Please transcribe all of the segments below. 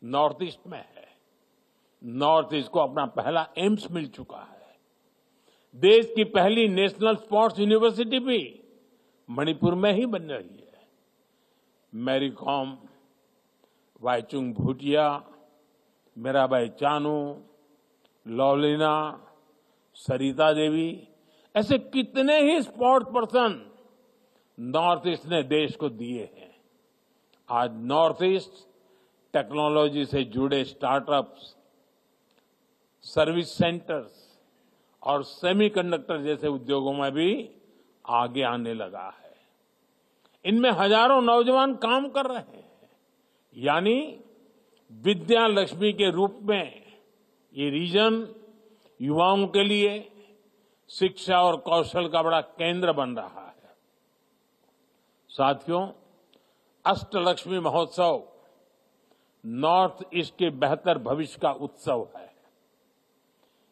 North east में है। North east को अपना पहला एम्स मिल चुका है। देश की पहली नेशनल स्पोर्ट्स यूनिवर्सिटी भी मणिपुर में ही बन रही है। मैरी कॉम, वाईचुंग भूटिया, मीराबाई चानू, लवलीना, सरिता देवी, ऐसे कितने ही स्पोर्ट्स पर्सन नॉर्थ ईस्ट ने देश को दिए हैं। आज नॉर्थ ईस्ट टेक्नोलॉजी से जुड़े स्टार्टअप्स, सर्विस सेंटर्स और सेमीकंडक्टर जैसे उद्योगों में भी आगे आने लगा है। इनमें हजारों नौजवान काम कर रहे हैं। यानी विद्या लक्ष्मी के रूप में ये रीजन युवाओं के लिए शिक्षा और कौशल का बड़ा केंद्र बन रहा है। साथियों, अष्टलक्ष्मी महोत्सव नॉर्थ ईस्ट के बेहतर भविष्य का उत्सव है।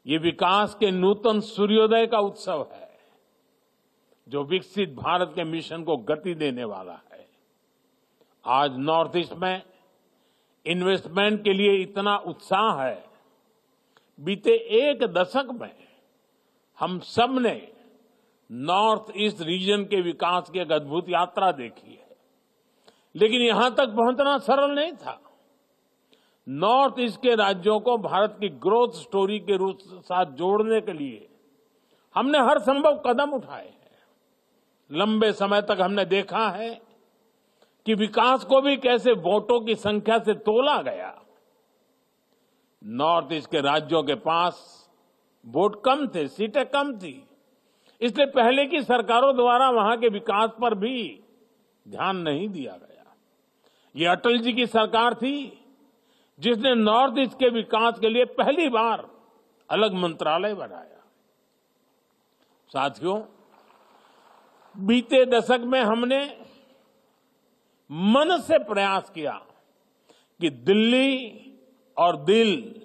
ये विकास के नूतन सूर्योदय का उत्सव है, जो विकसित भारत के मिशन को गति देने वाला है। आज नॉर्थ ईस्ट में इन्वेस्टमेंट के लिए इतना उत्साह है। बीते एक दशक में हम सब ने नॉर्थ ईस्ट रीजन के विकास की एक अद्भुत यात्रा देखी है, लेकिन यहां तक पहुंचना सरल नहीं था। नॉर्थ ईस्ट के राज्यों को भारत की ग्रोथ स्टोरी के रूप साथ जोड़ने के लिए हमने हर संभव कदम उठाए हैं। लंबे समय तक हमने देखा है कि विकास को भी कैसे वोटों की संख्या से तोला गया। नॉर्थ ईस्ट के राज्यों के पास वोट कम थे, सीटें कम थी, इसलिए पहले की सरकारों द्वारा वहां के विकास पर भी ध्यान नहीं दिया गया। ये अटल जी की सरकार थी जिसने नॉर्थ ईस्ट के विकास के लिए पहली बार अलग मंत्रालय बनाया। साथियों, बीते दशक में हमने मन से प्रयास किया कि दिल्ली और दिल,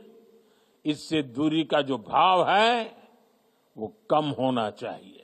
इससे दूरी का जो भाव है वो कम होना चाहिए।